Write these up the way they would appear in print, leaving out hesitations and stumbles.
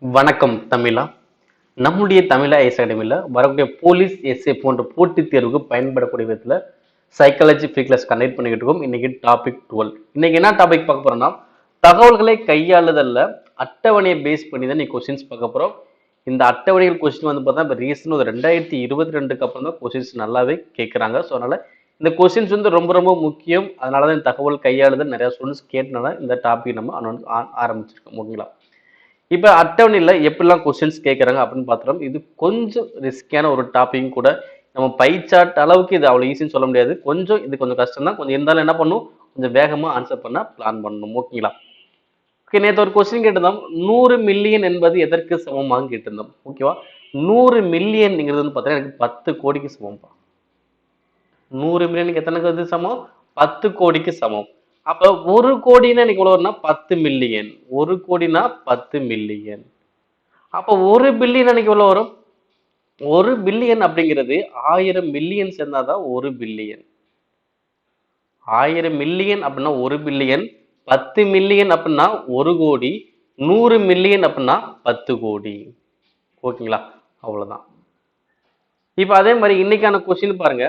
வணக்கம் தமிழா. நம்முடைய தமிழா ஐஎஸ் அகாடமியில் வரக்கூடிய போலீஸ் எஸ்ஏ போன்ற போட்டித் தேர்வுக்கு பயன்படக்கூடிய விதத்தில் சைக்காலஜி ஃப்ரீ கிளாஸ் கண்டக்ட் பண்ணிக்கிட்டு இருக்கோம். இன்னைக்கு டாபிக் 12. இன்னைக்கு என்ன டாபிக் பார்க்க போறோம்னா, தகவல்களை கையாளுதல்ல அட்டவணையை பேஸ் பண்ணி தான் நீ கொஸ்டின்ஸ் பார்க்க போறோம். இந்த அட்டவணைகள் கொஸ்டின் வந்து பார்த்தா இப்போ ரீசன் ஒரு 2022க்கு அப்புறம் தான் கொஸ்டின்ஸ் நல்லாவே கேட்குறாங்க. ஸோ அதனால இந்த கொஸ்டின்ஸ் வந்து ரொம்ப ரொம்ப முக்கியம். அதனால தான் இந்த தகவல் கையாளுதல் நிறைய ஸ்டூடெண்ட்ஸ் கேட்டனால இந்த டாபிக் நம்ம ஆரம்பிச்சிருக்கோம். ஓகேங்களா? இப்போ அட்டவணையில் எப்படிலாம் கொஸ்டின்ஸ் கேட்குறாங்க அப்படின்னு பார்த்துட்டோம். இது கொஞ்சம் ரிஸ்கியான ஒரு டாபிக் கூட. நம்ம பை சார்ட் அளவுக்கு இது அவ்வளோ ஈஸின்னு சொல்ல முடியாது. இது கொஞ்சம் கஷ்டம் தான். கொஞ்சம் இருந்தாலும் என்ன பண்ணும், கொஞ்சம் வேகமாக ஆன்சர் பண்ண பிளான் பண்ணணும். ஓகேங்களா? ஓகே, நேற்று ஒரு கொஸ்டின் கேட்டிருந்தோம். 100 மில்லியன் என்பது எதற்கு சமமாக கேட்டிருந்தோம். ஓகேவா? 100 மில்லியன்ங்கிறது வந்து பார்த்தீங்கன்னா எனக்கு 10 கோடிக்கு சமம்ப்பா. 100 மில்லியனுக்கு எத்தனைக்கு சமம்? 10 கோடிக்கு சமம். அப்ப 1 கோடினா இன்னைக்கு எவ்வளவு வரும்னா 10 மில்லியன். 1 கோடினா 10 மில்லியன். அப்ப 1 பில்லியன் அன்னைக்கு எவ்வளவு வரும்? 1 பில்லியன் அப்படிங்கிறது 1000 மில்லியன் சேர்ந்தாதான் 1 பில்லியன். 1000 மில்லியன் அப்படின்னா 1 பில்லியன். 10 மில்லியன் அப்படின்னா 1 கோடி. 100 மில்லியன் அப்படின்னா 10 கோடி. ஓகேங்களா? அவ்வளவுதான். இப்ப அதே மாதிரி இன்னைக்கான கொஸ்டின் பாருங்க.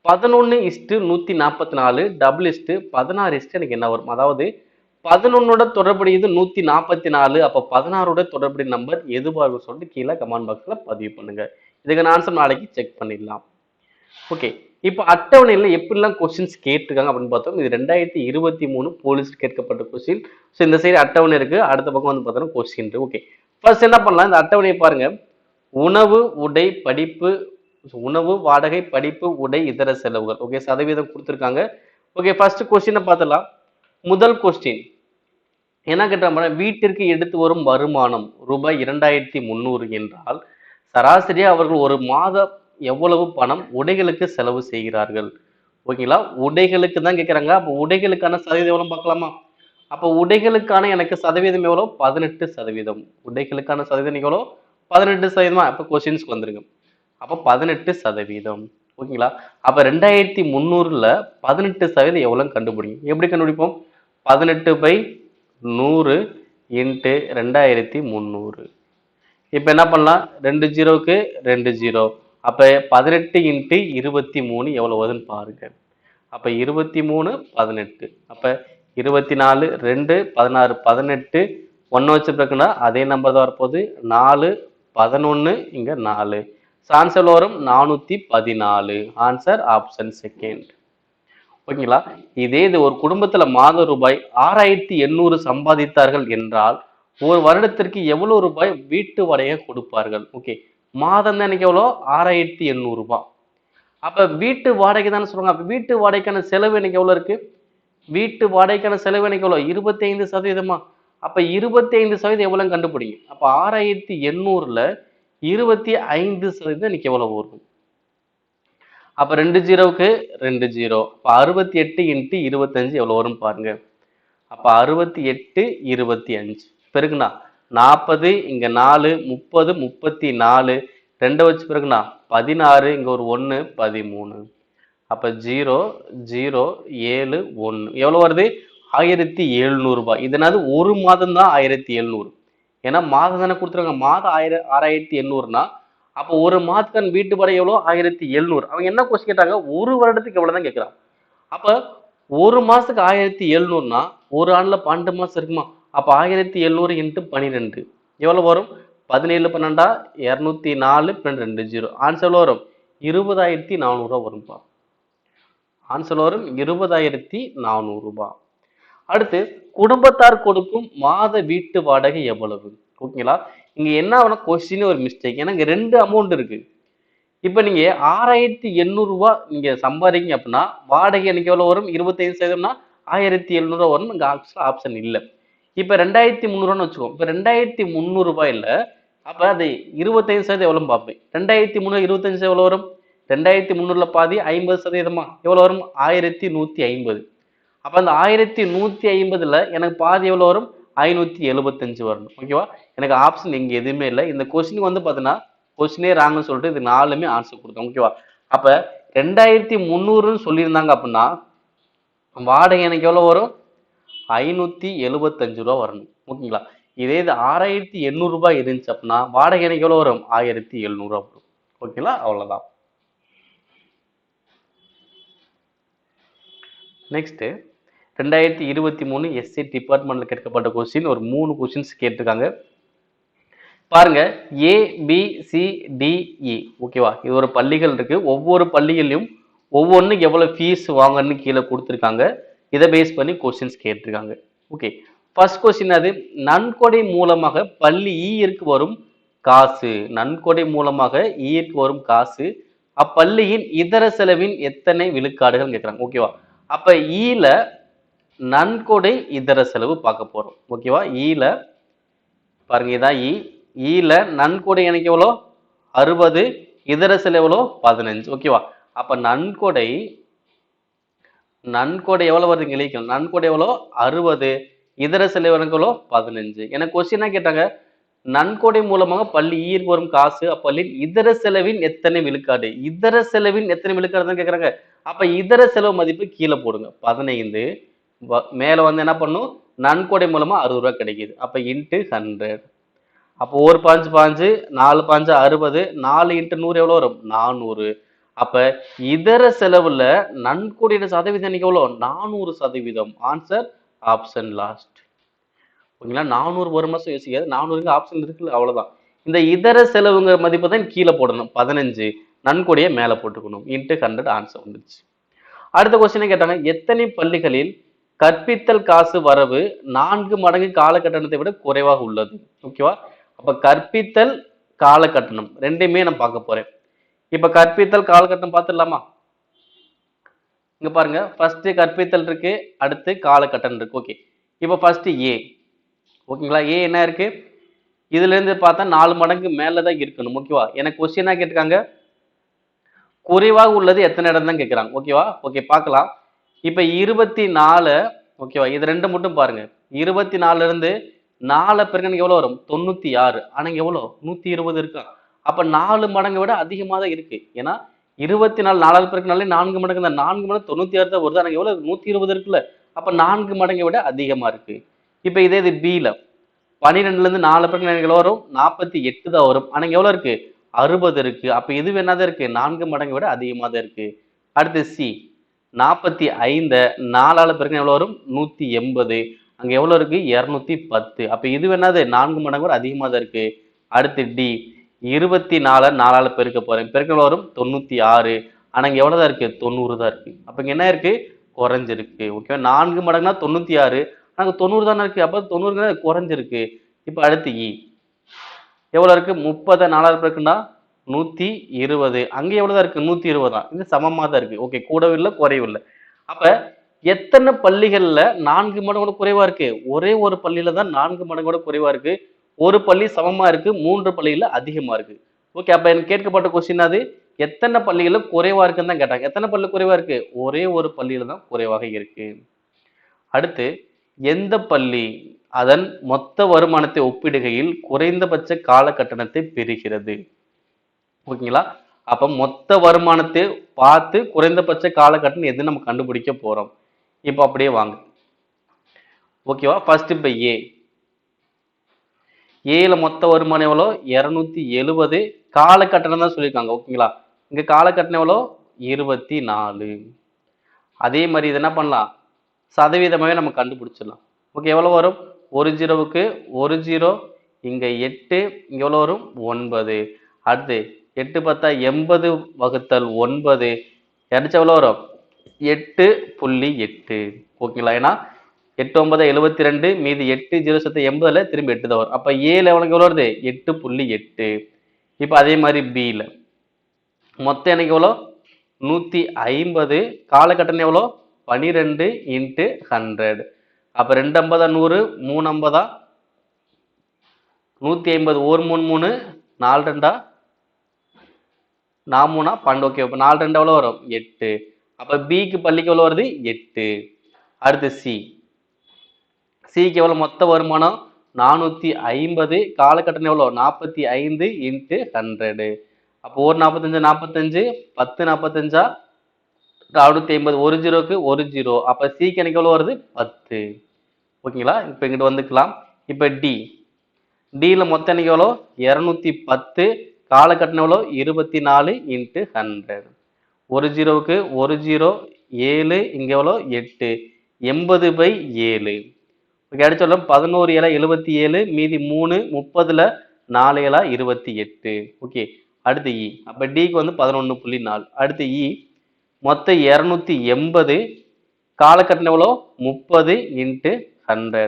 11:144 டபுள் 16 எனக்கு என்ன வரும்? அதாவது 11ஓட தொடர்புடையது 144. அப்ப 16ஓட தொடர்புடைய நம்பர் எதுவாக இருக்கும் சொல்லிட்டு கீழே கமெண்ட் பாக்ஸ்ல பதிவு பண்ணுங்க. இதுக்கு ஆன்சர் நாளைக்கு செக் பண்ணிடலாம். ஓகே, இப்போ அட்டவணையில் எப்படிலாம் கொஸ்டின்ஸ் கேட்டிருக்காங்க அப்படின்னு பார்த்தோம். இது 2023 போலீஸ் கேட்கப்பட்ட கொஸ்டின். ஸோ இந்த சைடு அட்டவணை இருக்கு, அடுத்த பக்கம் வந்து பார்த்தோம்னா கொஸ்டின் இருக்கு. ஓகே, ஃபர்ஸ்ட் என்ன பண்ணலாம், இந்த அட்டவணையை பாருங்க. உணவு, உடை, படிப்பு, உணவு, வாடகை, படிப்பு, உடை, இதர செலவுகள். ஓகே, சதவீதம் கொடுத்துருக்காங்க. ஓகே, ஃபர்ஸ்ட் கொஸ்டினை பார்த்துலாம். முதல் கொஸ்டின் என்ன கேட்டாங்க, வீட்டிற்கு எடுத்து வரும் வருமானம் ரூபாய் 2300 என்றால் சராசரியா அவர்கள் ஒரு மாதம் எவ்வளவு பணம் உடைகளுக்கு செலவு செய்கிறார்கள்? ஓகேங்களா? உடைகளுக்கு தான் கேட்குறாங்க. அப்போ உடைகளுக்கான சதவீதம் எவ்வளவு பார்க்கலாமா? அப்போ உடைகளுக்கான எனக்கு சதவீதம் எவ்வளோ? 18%. உடைகளுக்கான சதவீதம் எவ்வளோ? 18%. அப்போ கொஸ்டின்ஸ்க்கு வந்துருங்க. அப்போ 18%. ஓகேங்களா? அப்ப 2300ல 18% எவ்வளவு கண்டுபிடிங்க. எப்படி கண்டுபிடிப்போம்? 18/100 இன்ட்டு 2300. இப்ப என்ன பண்ணலாம்? 2 ஜீரோவுக்கு 2 ஜீரோ. அப்ப 18 இன்ட்டு 23 எவ்வளவு வருதுன்னு பாருங்க. அப்ப 23 18. அப்ப 24 2 16 18 1 வச்சு பிறகுனா அதே நம்பர் தான் வரப்போகுது. 4 11 இங்க 4. ஆன்சர் வரும் 414. Answer option second. ஓகேங்களா? இதே இது ஒரு குடும்பத்துல மாத ரூபாய் 6800 சம்பாதித்தார்கள் என்றால் ஒரு வருடத்திற்கு எவ்வளவு ரூபாய் வீட்டு வாடகை கொடுப்பார்கள்? ஓகே, மாதம் தான் எனக்கு எவ்வளோ? 6800 ரூபாய். அப்ப வீட்டு வாடகை தானே சொல்றாங்க. அப்ப வீட்டு வாடகைக்கான செலவு எனக்கு எவ்வளவு இருக்கு? வீட்டு வாடகைக்கான செலவு எனக்கு எவ்வளவு? 25%. அப்ப 25% எவ்வளவு கண்டுபிடிங்க. அப்ப 6800ல 25% இன்னைக்கு எவ்வளவு வரும்? அப்ப 2 ஜீரோவுக்கு 2 ஜீரோ. அப்ப 68 இன்ட்டு 25 எவ்வளவு வரும் பாருங்க. அப்ப 68 25 பெருக்குனா 40 இங்க 4 30 34 2 வச்சு பெருக்குனா 16 இங்க ஒரு 1 13. அப்ப 0 0 7 1 எவ்வளவு வருது? 1700 ரூபாய். இதனால ஒரு மாதம் தான் 1700. ஏன்னா மாதம் தானே கொடுத்துருக்காங்க. மாதம் 6800னா அப்போ ஒரு மாதத்துக்கான வீட்டு வாடகை எவ்வளோ? 1700. அவங்க என்ன கொஸ்டின் கேட்டாங்க? ஒரு வருடத்துக்கு எவ்வளவு தான் கேட்குறாங்க. அப்ப ஒரு மாசத்துக்கு 1700னா ஒரு ஆண்டுல 12 மாசம் இருக்குமா? அப்ப 1700 இன்ட்டு 12 எவ்வளவு வரும்? 17 12 204 2 0. ஆன்சர் வரும் 20,400 ரூபாய் வரும்பா. ஆன்சர் வரும் 20,400 ரூபாய். அடுத்து குடும்பத்தார் கொடுக்கும் மாத வீட்டு வாடகை எவ்வளவு? ஓகேங்களா? இங்க என்ன ஆகுனா கொஸ்டின் ஒரு மிஸ்டேக். ஏன்னா இங்க 2 அமௌண்ட் இருக்கு. இப்ப நீங்க 6800 ரூபாய் நீங்க சம்பாதிங்க அப்படின்னா வாடகை எனக்கு எவ்வளவு வரும்? 25%னா 1700 வரும். இங்க ஆப்ஷன் இல்ல. இப்ப 2300 வச்சுக்கோ. இப்ப 2300 ரூபாயில அப்ப அது 25% எவ்வளவு பார்ப்பேன். 2300 25 எவ்வளவு வரும்? 2300ல பாதி 50%. எவ்வளவு வரும்? 1150. அப்ப அந்த 1150ல எனக்கு பாதி எவ்வளவு வரும்? 575 வரணும். ஓகேவா? எனக்கு ஆப்ஷன் இங்க எதுவுமே இல்லை. இந்த கொஸ்டின் வந்து பாத்தீங்கன்னா கொஸ்டினே ராங்னு சொல்லிட்டு இது 4மே ஆன்சர் கொடுத்தோம். ஓகேவா? அப்ப 2300ன்னு சொல்லியிருந்தாங்க அப்படின்னா வாடகை எனக்கு எவ்வளவு வரும்? 575 ரூபா வரணும். ஓகேங்களா? இதே இது 6800 ரூபாய் இருந்துச்சு அப்படின்னா வாடகை எனக்கு எவ்வளவு வரும்? 1700 வரும். ஓகேங்களா? அவ்வளவுதான். நெக்ஸ்ட் 2023 எஸ்சி டிபார்ட்மெண்ட்ல கேட்கப்பட்ட கொஸ்டின் ஒரு 3 கொஸ்டின்ஸ் கேட்டிருக்காங்க. பாருங்க, ஏ பி சி டி இ. ஓகேவா? இது ஒரு பள்ளிகள் இருக்கு. ஒவ்வொரு பள்ளிகளிலும் ஒவ்வொன்றுக்கு எவ்வளவு ஃபீஸ் வாங்கன்னு கீழே கொடுத்துருக்காங்க. இதை பேஸ் பண்ணி கொஸ்டின்ஸ் கேட்டிருக்காங்க. ஓகே, ஃபர்ஸ்ட் கொஸ்டின் அது நன்கொடை மூலமாக பள்ளி ஈயிற்கு வரும் காசு. நன்கொடை மூலமாக ஈயிற்கு வரும் காசு அப்பள்ளியின் இதர செலவின் எத்தனை விழுக்காடுகள் கேட்குறாங்க. ஓகேவா? அப்ப ஈல நன்கொடை இதர செலவு பார்க்க போறோம். ஓகேவா? ஈல பாருங்க, இதான் இ. ஈல நன்கொடை எனக்கு எவ்வளோ? 60. இதர செலவு எவ்வளோ? 15. ஓகேவா? அப்ப நன்கொடை எவ்வளவு வருது? இழிக்கணும். நன்கொடை எவ்வளோ? 60. இதர செலவு எனக்கு எவ்வளோ? 15. எனக்கு கொஸ்டின் என்ன கேட்டாங்க? நன்கொடை மூலமாக பள்ளி ஈர்ப்பு வரும் காசு அப்பள்ளியின் இதர செலவின் எத்தனை விழுக்காடு? இதர செலவின் எத்தனை விழுக்காடு தான் கேட்கறாங்க. அப்ப இதர செலவு மதிப்பு கீழே போடுங்க. 15 மேல வந்து என்ன பண்ணும்? நன்கொடை மூலமா 60 ரூபாய் கிடைக்குது. அப்ப இன்ட்டு 100. அப்போ ஒரு பாஞ்சு 4 பாஞ்சு 60. 4 இன்ட்டு 100 எவ்வளவு வரும்? 400. அப்ப இதர செலவுல நன்கொடையோட சதவீதம் இன்னைக்கு எவ்வளோ? 400%. Answer option last. ஓகேங்களா? 400 ஒரு மாசம் யோசிக்காது. 400 ஆப்ஷன் இருக்குல்ல, அவ்வளவுதான். இந்த இதர செலவுங்க மதிப்பு தான் கீழே போடணும். 15 நன்கொடையை மேல போட்டுக்கணும். இன்ட்டு 100 ஆன்சர் வந்துருச்சு. அடுத்த கொஸ்டின் கேட்டாங்க, எத்தனை பள்ளிகளில் கற்பித்தல் காசு வரவு 4 மடங்கு கால கட்டணத்தை விட குறைவாக உள்ளது? ஓகேவா? அப்ப கற்பித்தல் கால கட்டணம் ரெண்டையுமே நான் பார்க்க போறேன். இப்ப கற்பித்தல் கால கட்டணம் பார்த்துடலாமா? இங்க பாருங்க, ஃபர்ஸ்ட் கற்பித்தல் இருக்கு, அடுத்து கால கட்டணம் இருக்கு. ஓகே, இப்ப ஃபர்ஸ்ட் ஏ. ஓகேங்களா? ஏ என்ன இருக்கு? இதுல இருந்து பார்த்தா 4 மடங்கு மேலதான் இருக்கணும். ஓகேவா? எனக்கு கொஸ்டினா கேட்டிருக்காங்க, குறைவாக உள்ளது எத்தனை இடம் தான் கேட்கிறாங்க. ஓகேவா? ஓகே, பார்க்கலாம். இப்ப 24. ஓகேவா? இது ரெண்டு மட்டும் பாருங்க. 24 இருந்து 4 பெருக்கனுக்கு எவ்வளவு வரும்? 96. ஆனா இங்க எவ்வளவு? 120 இருக்கா? அப்ப 4 மடங்கு விட அதிகமா தான் இருக்கு. ஏன்னா 24 4 பெருக்கினாலே 4 மடங்கு தான். 4 மடங்கு 96 தான் வருது. ஆனா எவ்வளவு? 120 இருக்குல்ல. அப்ப 4 மடங்கை விட அதிகமா இருக்கு. இப்ப இதே இது பில 12ல இருந்து 4 பெருக்கினா எவ்வளவு வரும்? 48 தான் வரும். ஆனா இங்க எவ்வளவு இருக்கு? 60 இருக்கு. அப்ப இது என்னதான் இருக்கு? 4 மடங்கை விட அதிகமா தான் இருக்கு. அடுத்து சி 45 4ஆல பெருக்கினா எவ்வளவு வரும்? 180. அங்க எவ்வளவு இருக்கு? 210. அப்ப இது என்னது? 4 மடங்கு விட அதிகமா தான் இருக்கு. அடுத்து டி 24 4ஆல பெருக்க போறேன். பெருக்க எவ்வளவு வரும்? 96. ஆனா இங்க எவ்வளவுதான் இருக்கு? 90 தான் இருக்கு. அப்ப இங்க என்ன இருக்கு? குறைஞ்சிருக்கு. ஓகே, 4 மடங்குனா 96. அங்க 90 தானே இருக்கு. அப்ப 90 குறைஞ்சிருக்கு. இப்ப அடுத்து இ எவ்வளவு இருக்கு? 30 4ஆல பெருக்குன்னா 120. அங்க எவ்வளவுதான் இருக்கு? 120 தான். இது சமமா தான் இருக்கு. ஓகே, கூடவும் இல்லை குறையும் இல்லை. அப்ப எத்தனை பள்ளிகள்ல 4 மடங்கோட குறைவா இருக்கு? ஒரே ஒரு பள்ளியில தான் 4 மடங்கோட குறைவா இருக்கு. ஒரு பள்ளி சமமா இருக்கு, 3 பள்ளியில அதிகமா இருக்கு. ஓகே, அப்ப எனக்கு கேட்கப்பட்ட கொஸ்டின் அது எத்தனை பள்ளிகள்ல குறைவா இருக்குன்னு தான் கேட்டாங்க. எத்தனை பள்ளி குறைவா இருக்கு? ஒரே ஒரு பள்ளியில தான் குறைவாக இருக்கு. அடுத்து, எந்த பள்ளி அதன் மொத்த வருமானத்தை ஒப்பிடுகையில் குறைந்தபட்ச கால கட்டணத்தை பெறுகிறது? ஓகேங்களா? அப்ப மொத்த வருமானத்தை பார்த்து குறைந்தபட்ச காலகட்டம் எது நம்ம கண்டுபிடிக்க போறோம். இப்ப அப்படியே வாங்க. ஓகேவா? ஃபர்ஸ்ட் இப்ப ஏல மொத்த வருமானம் எவ்வளோ? 270. காலகட்டணம் தான் சொல்லியிருக்காங்க. ஓகேங்களா? இங்க காலகட்டணம் எவ்வளோ? 24. அதே மாதிரி இது என்ன பண்ணலாம்? சதவீதமாவே நம்ம கண்டுபிடிச்சிடலாம். ஓகே, எவ்வளவு வரும்? ஒரு ஜீரோவுக்கு 1 0. இங்க 8. இங்க எவ்வளவு வரும்? 9. அடுத்து 8 10 80 வகுத்தல் 9 அடிச்சா எவ்வளவு வரும்? 8.8. ஓகேங்களா? ஏன்னா 8 9 72 மீதி 8 0 சத்த 80ல திரும்பி 8 தான் வரும். அப்ப ஏல எவ்வளவு வருது? 8.8. இப்ப அதே மாதிரி பில மொத்தம் எனக்கு எவ்வளோ? 150. காலகட்டணம் எவ்வளோ? 12 இன்ட்டு 100. அப்ப 2 50 100, 3 50 150. 1 3 3 4 2 4 3 12. ஓகே, அப்ப 4 2 எவ்வளவு வரும்? 8. அப்ப பிக்கு பள்ளிக்கு எவ்வளவு வருது? 8. அடுத்து சிக்கு எவ்வளவு மொத்த வருமானம்? 450. காலகட்டணம் எவ்வளவு? 45 இன்ட்டு 100. அப்போ ஒரு 45 45 10 45 450. ஒரு ஜீரோக்கு 1 0. அப்ப சிக்கு எனக்கு எவ்வளவு வருது? 10. ஓகேங்களா? இப்ப இங்கிட்டு வந்துக்கலாம். இப்ப டி டில மொத்தம் எண்ணிக்கை எவ்வளோ 210, காலக்கட்டணம் எவ்வளோ 24 × 100. ஒரு ஜீரோவுக்கு ஒரு ஜீரோ 7, இங்கே எவ்வளோ 8, 80/7. ஓகே, அடுத்த 11 7 77, மீதி 3, 30ல் 4 7 28. ஓகே, அடுத்து இ. அப்போ டிக்கு வந்து 11.4. அடுத்து இ மொத்தம் 280, காலக்கட்டணம் எவ்வளோ 30 × 100.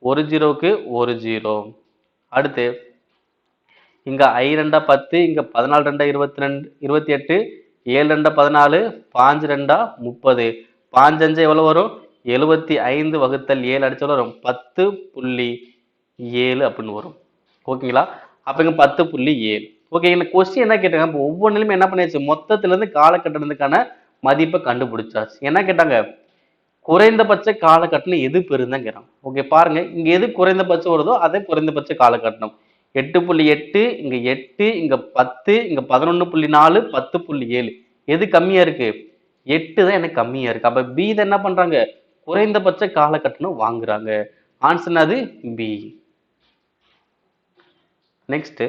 ஒரு ஜீரோவுக்கு ஒரு ஜீரோ. அடுத்து இங்க ஐ 2 10, இங்க 14 2 22 28, 7 2 14, 5 2 30, 5 5 எவ்வளவு வரும் 75 வகுத்தல் 7 அடிச்ச வரும் 10.7 அப்படின்னு வரும். ஓகேங்களா? அப்ப இங்க 10.7. ஓகே, இந்த கொஸ்டின் என்ன கேட்டாங்க, இப்போ ஒவ்வொன்றிலுமே என்ன பண்ணியாச்சு, மொத்தத்துல இருந்து காலகட்டணத்துக்கான மதிப்பை கண்டுபிடிச்சாச்சு. என்ன கேட்டாங்க, குறைந்தபட்ச காலகட்டணம் எது பெருந்தான் கேட்றாங்க. ஓகே, பாருங்க இங்க எது குறைந்தபட்சம் வருதோ அதே குறைந்தபட்ச காலகட்டணம். 8.8, இங்க 8, இங்க 10, இங்க 11.4, 10.7. எது கம்மியா இருக்கு? 8 தான் எனக்கு கம்மியா இருக்கு. அப்ப பி தான் என்ன பண்றாங்க, குறைந்தபட்ச காலகட்டணம் வாங்குறாங்க. ஆன்சர் அது பி. நெக்ஸ்ட்,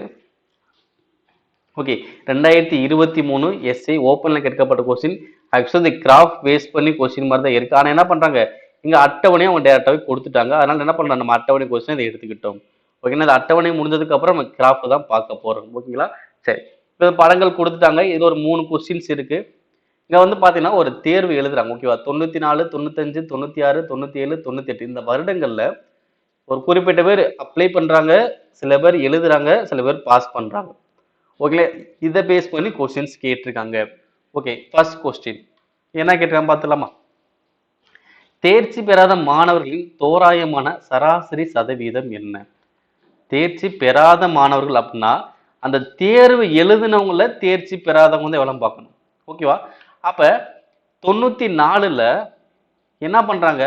ஓகே, 2023 எஸ்ஏ ஓப்பன்ல கேட்கப்பட்ட கொஸ்டின். ஆக்சுவலி கிராஃப் பேஸ் பண்ணி கொஸ்டின் மாதிரி தான் இருக்கு. ஆனா என்ன பண்றாங்க, இங்க அட்டவணையை அவங்க டேரக்டாவே கொடுத்துட்டாங்க. அதனால என்ன பண்றாங்க, நம்ம அட்டவணை கொஸ்டின் இதை எடுத்துக்கிட்டோம். ஓகேங்களா? அந்த அட்டவணை முடிஞ்சதுக்கு அப்புறம் நம்ம கிராஃப் தான் பார்க்க போறோம். ஓகேங்களா? சரி, இப்போ படங்கள் கொடுத்துட்டாங்க. இது ஒரு 3 கொஸ்டின்ஸ் இருக்கு. இங்க வந்து பாத்தீங்கன்னா ஒரு தேர்வு எழுதுறாங்க. ஓகேவா? 94, 95, 96, 97, 98 இந்த வருடங்கள்ல ஒரு குறிப்பிட்ட பேர் அப்ளை பண்றாங்க, சில பேர் எழுதுறாங்க, சில பேர் பாஸ் பண்றாங்க. ஓகே, இதை பேஸ் பண்ணி கொஸ்டின்ஸ் கேட்டிருக்காங்க. ஓகே, ஃபர்ஸ்ட் கொஸ்டின் என்ன கேட்டிருக்காங்க பார்த்துலாமா? தேர்ச்சி பெறாத மாணவர்களின் தோராயமான சராசரி சதவீதம் என்ன? தேர்ச்சி பெறாத மாணவர்கள் அப்படின்னா அந்த தேர்வு எழுதினவங்கள தேர்ச்சி பெறாதவங்க வந்து எவ்வளவு பார்க்கணும். ஓகேவா? அப்ப 94ல என்ன பண்றாங்க,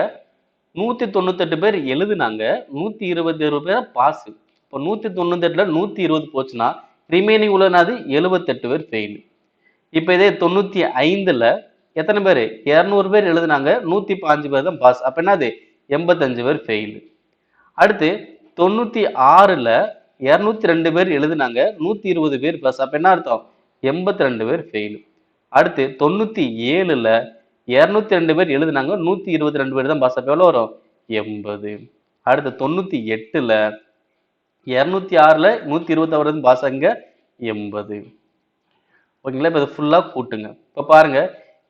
198 பேர் எழுதுனாங்க, 127 பேர் பாஸ். இப்போ 198ல 120 போச்சுன்னா ரிமைனிங் உள்ளது 78 பேர் ஃபெயில். இப்போ இதே 95ல எத்தனை பேர், 200 பேர் எழுதுனாங்க, 105 பேர் தான் பாஸ். அப்ப என்னது 85 பேர் ஃபெயில். அடுத்து 96ல 202 பேர் எழுதுனாங்க, 120 பேர் பாஸ். அப்ப என்ன அர்த்தம், 82 பேர் ஃபெயில். அடுத்து 97ல 202 பேர் எழுதுனாங்க, 122 பேர் தான் பாஸ். அப்ப எவ்வளவு வரும் 80. அடுத்து 98ல 206ல 126 பாஸ், அங்க 80. ஓகேங்களா? இப்போ இது ஃபுல்லா கூட்டுங்க. இப்போ பாருங்க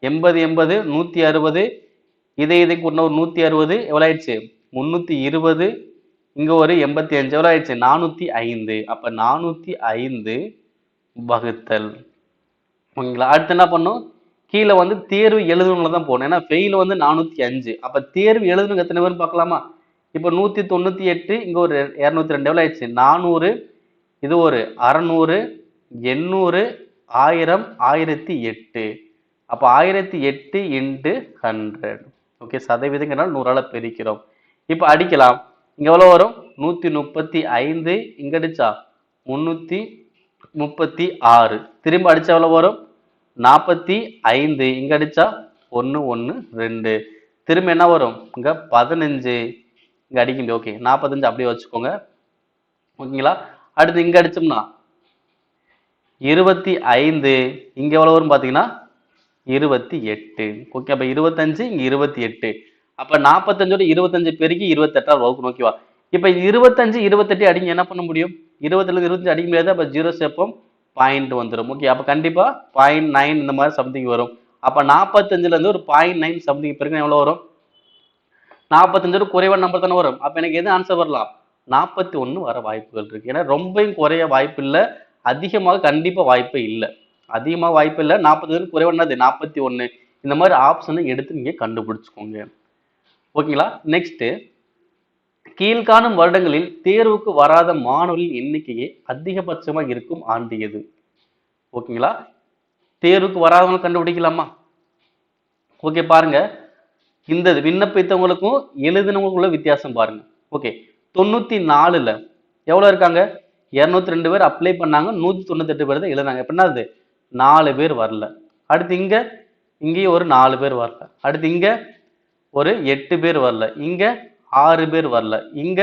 80 80 160, இதை கூட்டினா ஒரு 160 எவ்வளவு ஆயிடுச்சு 320, இங்க ஒரு 85 எவ்வளவு ஆயிடுச்சு 405. அப்ப 405 வகுத்தல். ஓகேங்களா? அடுத்து என்ன பண்ணும், கீழே வந்து தேர்வு எழுதுனவங்கள தான் போகணும். ஏன்னா ஃபெயில் வந்து 405. அப்ப தேர்வு எழுதுனவங்க எத்தனை பேர் பார்க்கலாமா? இப்போ 198, இங்க ஒரு 202 எவ்வளவு ஆயிடுச்சு 400, இது ஒரு 600, 800, 1000, 1008. அப்ப 1008 × 100. ஓகே, சதவீதங்கிறனால 100ஆல பெருக்கிறோம். இப்ப அடிக்கலாம். இங்க எவ்வளவு வரும் 135, இங்க அடிச்சா 336. திரும்ப அடிச்சா எவ்வளவு வரும் 45, இங்க அடிச்சா 1 1 2. திரும்ப என்ன வரும் இங்க 15, இங்க அடிக்க முடியும். ஓகே, 45 அப்படியே வச்சுக்கோங்க. ஓகேங்களா? அடுத்து இங்க அடிச்சோம்னா 25, இங்க எவ்வளவு வரும் பாத்தீங்கன்னா 28. ஓகே, அப்ப 25, இங்க 28. அப்ப 45ஓட 25 பெருக்கி 28ஆல் வகுக்கணும். ஓகேவா? இப்ப 25 28 அடிங்க என்ன பண்ண முடியும், 20ல 25 அடிக்க முடியாது. அப்ப 0 சேர்ப்போம், பாயிண்ட் வந்துடும். ஓகே, அப்ப கண்டிப்பா 0.9 இந்த மாதிரி சம்திங் வரும். அப்ப 45ல இருந்து ஒரு 0.9 சம்திங் பெருக்க எவ்வளவு வரும், 45 குறைவான நம்பர் தானே வரும். அப்ப எனக்கு எது ஆன்சர் வரலாம் 41 வர வாய்ப்புகள் இருக்கு. ஏன்னா ரொம்பவும் குறைய வாய்ப்பு இல்லை, அதிகமாக கண்டிப்பா வாய்ப்பு இல்லை. அதிகமாக வாய்ப்பு இல்லை, 40 குறைவானது 41. இந்த மாதிரி ஆப்ஷனை எடுத்து நீங்க கண்டுபிடிச்சுக்கோங்க. ஓகேங்களா? நெக்ஸ்ட், கீழ்காணும் வருடங்களில் தேர்வுக்கு வராத மாணவர்களின் எண்ணிக்கையே அதிகபட்சமாக இருக்கும் ஆண்டு எது? ஓகேங்களா? தேர்வுக்கு வராதவங்க கண்டுபிடிக்கலாமா? ஓகே, பாருங்க இந்த விண்ணப்பித்தவங்களுக்கும் எழுதினவங்களுக்குள்ள வித்தியாசம் பாருங்க. ஓகே, 94ல எவ்வளவு இருக்காங்க 202 பேர் அப்ளை பண்ணாங்க, 198 பேர் தான் எழுதுனாங்க. எப்படின்னா அது 4 பேர் வரல. அடுத்து இங்கேயும் ஒரு 4 பேர் வரல. அடுத்து இங்க ஒரு 8 பேர் வரல, இங்க 6 பேர் வரல, இங்க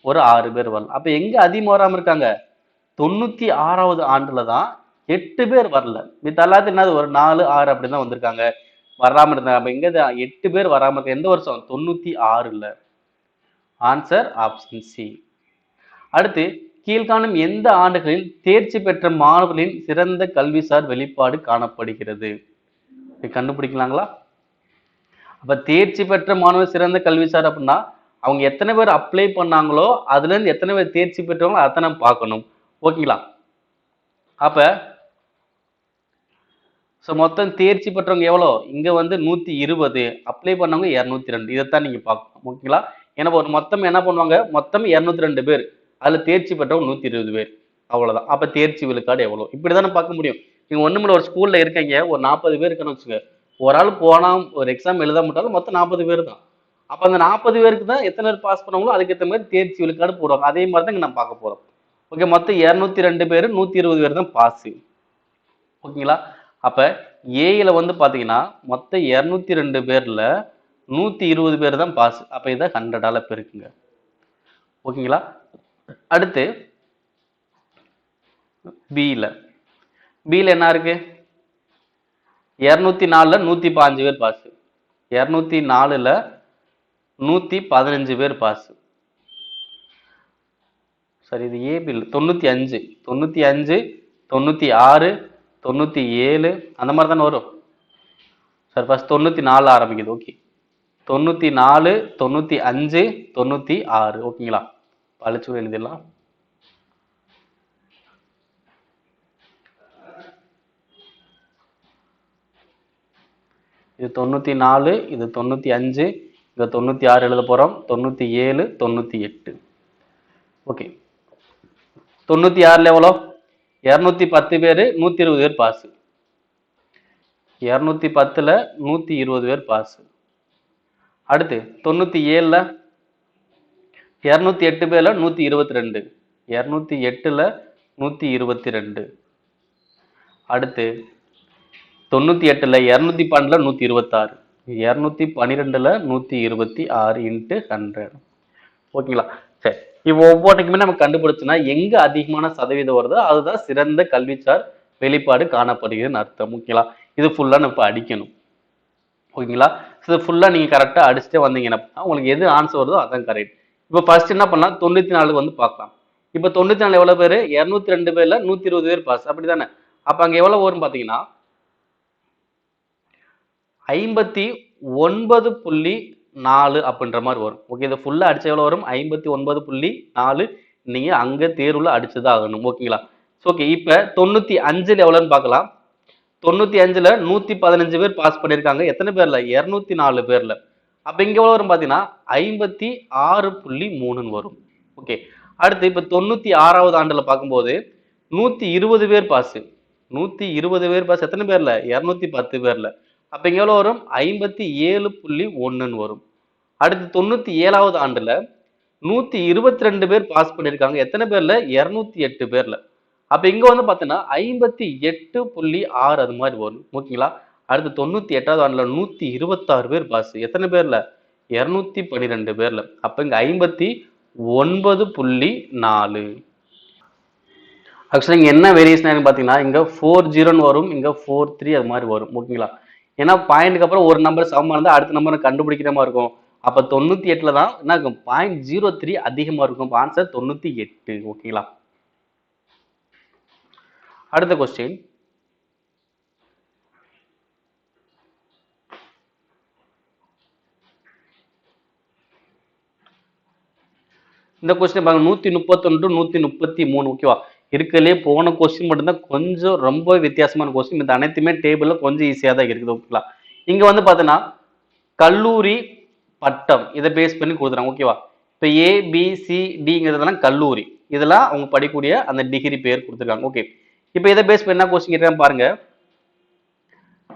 ஒரு 6 பேர் வரலாம். அப்ப எங்க அதிகமா வராம இருக்காங்க? 96வது ஆண்டுல தான் 8 பேர் வரல. மித்த எல்லாத்துக்கும் என்னது ஒரு 4, 6 அப்படிதான் வந்திருக்காங்க. வராம இருந்தாங்க. அப்ப எங்க 8 பேர் வராம இருக்க எந்த வருஷம்? 96ல. Answer option C. அடுத்து கீழ்காணும் எந்த ஆண்டுகளில் தேர்ச்சி பெற்ற மாணவர்களின் சிறந்த கல்விசார் வெளிப்பாடு காணப்படுகிறது? கண்டுபிடிக்கலாங்களா? அப்ப தேர்ச்சி பெற்ற மாணவர் சிறந்த கல்விசார் அப்படின்னா அவங்க எத்தனை பேர் அப்ளை பண்ணாங்களோ அதுல இருந்து எத்தனை பேர் தேர்ச்சி பெற்றவங்களோ அத்தனை பார்க்கணும். ஓகேங்களா? அப்ப மொத்தம் தேர்ச்சி பெற்றவங்க எவ்வளோ? இங்க வந்து 120, அப்ளை பண்ணவங்க 202. இதைத்தான் நீங்க பார்க்கணும். ஓகேங்களா? ஏன்னா ஒரு மொத்தம் என்ன பண்ணுவாங்க? மொத்தம் 202 பேர், அதுல தேர்ச்சி பெற்றவங்க 120 பேர், அவ்வளவுதான். அப்ப தேர்ச்சி விழுக்காடு எவ்வளவு? இப்படிதானே பார்க்க முடியும். நீங்க ஒண்ணுமில்ல, ஒரு ஸ்கூல்ல இருக்கீங்க, ஒரு 40 பேர் இருக்குன்னு வச்சுக்க. ஒரு ஆள் போனா ஒரு எக்ஸாம் எழுத மாட்டாலும் மொத்தம் 40 பேர் தான். அப்ப அந்த 40 பேருக்கு தான் எத்தனை பேர் பாஸ் பண்ணவங்களோ அதுக்கு ஏற்ற மாதிரி தேர்ச்சி விழுக்காடு போடுவாங்க. அதே மாதிரி தான் இங்க நம்ம பார்க்க போறோம். ஓகே, மொத்தம் 202 பேர், 120 பேர் தான் பாஸ். ஓகேங்களா? அப்ப ஏல வந்து பாத்தீங்கன்னா மொத்தம் 202 பேர்ல 120 பேர் தான் பாஸ். அப்ப இதை 100ஆல பெருக்குங்க. ஓகேங்களா? அடுத்து பில என்ன இருக்கு? 204ல 115 பேர் பாஸ், 204ல 115 பேர் பாஸ். சரி, இது ஏ பில் 95, 96, 97 அந்த மாதிரி தானே வரும். சார் ஃபர்ஸ்ட் 94 ஆரம்பிக்குது. ஓகே, 94, 95, 96. ஓகேங்களா? அழிச்சு எழுதிடலாம். இது 94, இது 95, இது 96 எழுத போறோம். 97, 98. ஓகே, 96ல எவ்வளோ? 210 பேர், 120 பேர் பாஸ். 210ல 120 பேர் பாஸ். அடுத்து 97ல 208 பேர்ல 122, 208ல 122. அடுத்து 98ல 212ல 126, 212ல 126 இன்ட்டு 100. ஓகேங்களா? சரி, இப்போ ஒவ்வொன்றுக்குமே நம்ம கண்டுபிடிச்சோம்னா எங்க அதிகமான சதவீதம் வருதோ அதுதான் சிறந்த கல்விசார் வெளிப்பாடு காணப்படுகிறதுன்னு அர்த்தம். ஓகேங்களா? இது ஃபுல்லா நம்ம அடிக்கணும். ஓகேங்களா? இது ஃபுல்லா நீங்க கரெக்டா அடிச்சுட்டே வந்தீங்கன்னா உங்களுக்கு எது ஆன்சர் வருதோ அதான் கரெக்ட். இப்போ ஃபர்ஸ்ட் என்ன பண்ணலாம்? 94 வந்து பார்க்கலாம். இப்போ 94 எவ்வளவு பேர்? 202 பேர்ல 120 பேர் பாஸ், அப்படிதானே? அப்ப அங்க எவ்வளவு வரும் பாத்தீங்கன்னா 59.4 அப்படின்ற மாதிரி வரும். ஓகே, இதை ஃபுல்லா அடிச்ச எவ்வளவு வரும்? 59.4. நீங்க அங்க தேர்வுல அடிச்சுதான் ஆகணும். ஓகேங்களா? ஓகே, இப்ப 95ல எவ்வளவுன்னு பார்க்கலாம். 95ல 115 பேர் பாஸ் பண்ணிருக்காங்க. எத்தனை பேர்ல? 204 பேர்ல. அப்ப இங்க எவ்வளவு வரும் பாத்தீங்கன்னா 56.3 வரும். ஓகே, அடுத்து இப்ப 96வது ஆண்டுல பார்க்கும்போது 120 பேர் பாஸ். 120 பேர் பாஸ் எத்தனை பேர்ல? 210 பேர்ல. அப்ப இங்க எவ்வளவு வரும்? 57.1 வரும். அடுத்து 97வது ஆண்டுல 122 பேர் பாஸ் பண்ணிருக்காங்க. எத்தனை பேர்ல? 208 பேர்ல. அப்ப இங்க வந்து பாத்தீங்கன்னா 58.6 அது மாதிரி வரும். ஓகேங்களா? அடுத்து 98வது ஆண்டுல 126 பேர் பாஸ். எத்தனை பேர்ல? 212 பேர்ல. அப்ப இங்க 59.4. ஆக்சுவலா இங்க என்ன வேரியேஷன் பாத்தீங்கன்னா இங்க 40 வரும், இங்க 43 அது மாதிரி வரும். ஓகேங்களா? ஏன்னா பாயிண்ட்க்கு அப்புறம் ஒரு நம்பர் சமமா இருந்தா அடுத்த நம்பர் கண்டுபிடிக்கிற மாதிரி இருக்கும். அப்ப 98ல தான் என்ன இருக்கும்? 0.03 அதிகமா இருக்கும். ஆன்சர் 98. ஓகேங்களா? அடுத்த கொஸ்டின், இந்த கொஸ்டின் பாருங்க, 131, 133. ஓகேவா? இருக்கிறதுலே போன கொஸ்டின் மட்டும்தான் கொஞ்சம் ரொம்ப வித்தியாசமான கொஸ்டின். இந்த அனைத்துமே டேபிள்ல கொஞ்சம் ஈஸியா தான் இருக்குது. ஓகேங்களா? இங்க வந்து பாத்தீங்கன்னா கல்லூரி பட்டம் இதை பேஸ் பண்ணி கொடுத்துறாங்க. ஓகேவா? இப்ப ABCDங்கிறதுலாம் கல்லூரி, இதெல்லாம் அவங்க படிக்கக்கூடிய அந்த டிகிரி பேர் கொடுத்துருக்காங்க. ஓகே, இப்ப இதை பேஸ் பண்ணி என்ன கொஸ்டின் கேட்கறாங்க பாருங்க.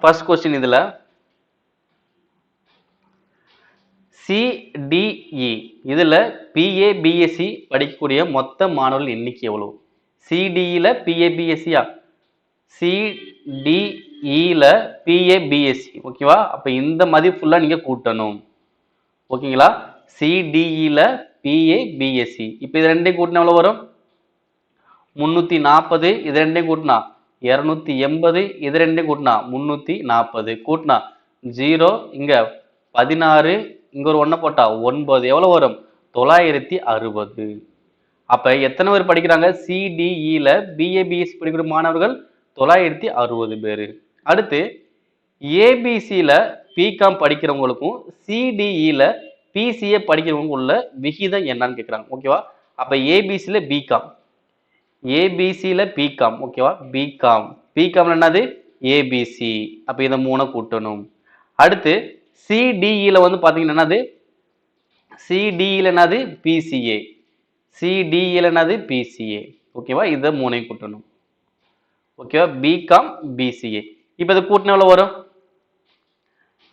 ஃபர்ஸ்ட் கொஸ்டின், இதுல CDE இதுல PA BSc படிக்கக்கூடிய மொத்த மாணவர்கள் எண்ணிக்கை எவ்வளவு? CDEல PA BScயா? CDEல PA BSc. ஓகேவா? அப்ப இந்த மதிப்பு ஃபுல்லா நீங்க கூட்டணும். ஓகேங்களா? CDEல பிஏ பிஎஸ்சி. இப்போ இது ரெண்டையும் கூட்டினா எவ்வளோ வரும்? 340. இது ரெண்டையும் கூட்டினா 280. இது ரெண்டையும் கூட்டினா 340. கூட்டினா 0, இங்க 16, இங்க ஒரு 1 போட்டா 9. எவ்வளவு வரும்? 960. அப்ப எத்தனை பேர் படிக்கிறாங்க? சிடிஇல பிஏபிஎஸ்சி படிக்கிற மாணவர்கள் 960 பேரு. அடுத்து ஏபிசியில பிகாம் படிக்கிறவங்களுக்கும் சிடிஇல பிசிஏ படிக்கிறவங்களுக்கும் உள்ள விகிதம் என்னன்னு கேட்குறாங்க. ஓகேவா? அப்ப ஏபிசியில பிகாம், ஏபிசியில பிகாம், ஓகேவா? பிகாம், பிகாம் என்னது? ஏபிசி. அப்ப இதை 3 கூட்டணும். அடுத்து சிடிஇல வந்து பாத்தீங்கன்னா என்னது? சிடிஇல என்னது? பிசிஏ, சிடிஇல என்னது? பிசிஏ. ஓகேவா? இதை 3 கூட்டணும். ஓகேவா? BCom BCA. இப்போ இதை கூட்டினா எவ்வளவு வரும்?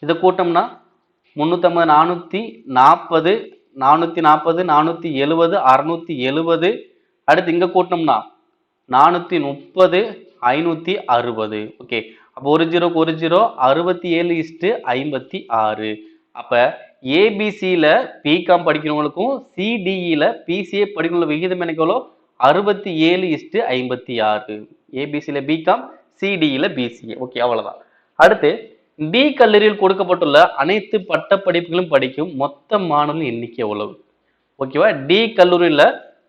இதை கூட்டம்னா 350, 440, 440, 470, 670. அடுத்து இங்க கூட்டம்னா 430, 560. ஓகே, அப்போ ஒரு ஜீரோக்கு ஒரு ஜீரோ, 67:56. அப்ப ஏபிசியில பிகாம் படிக்கிறவங்களுக்கும் சிடிஇல பிசிஏ படிக்கிறவங்க விகிதம் எனக்கு எவ்வளோ? 67:56. ஏபிசியில பிகாம், சிடிஇல பிசிஏ. ஓகே, அவ்வளவுதான். அடுத்து டி கல்லூரியில் கொடுக்கப்பட்டுள்ள அனைத்து பட்ட படிப்புகளும் படிக்கும் மொத்த மாணவர்கள் எண்ணிக்கை எவ்வளவு? ஓகேவா? டி கல்லூரியில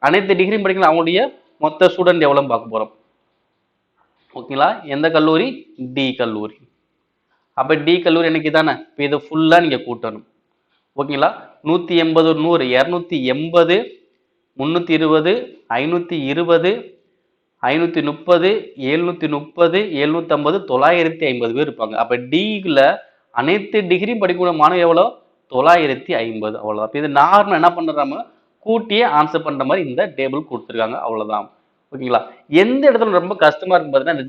அனைத்து டிகிரி படிக்கணும் அவங்களுடைய மொத்த ஸ்டூடெண்ட் எவ்வளவு பார்க்க போறோம். ஓகேங்களா? எந்த கல்லூரி? டி கல்லூரி. அப்ப டி கல்லூரி என்னைக்கு தானே? இப்போ இதை ஃபுல்லா நீங்க கூட்டணும். ஓகேங்களா? 180, 100, 280, 320, 520, 530, 730, 750, 950 பேர் இருப்பாங்க. அப்ப டில அனைத்து டிகிரி படிக்கக்கூடிய மாணவர் எவ்வளோ? 950. அவ்வளவுதான். அப்ப இது நார்மல் என்ன பண்றாம கூட்டியே ஆன்சர் பண்ற மாதிரி இந்த டேபிள் கொடுத்துருக்காங்க. அவ்வளவுதான். ஓகேங்களா? எந்த இடத்துல ரொம்ப கஷ்டமா இருக்கும் பார்த்தீங்கன்னா இந்த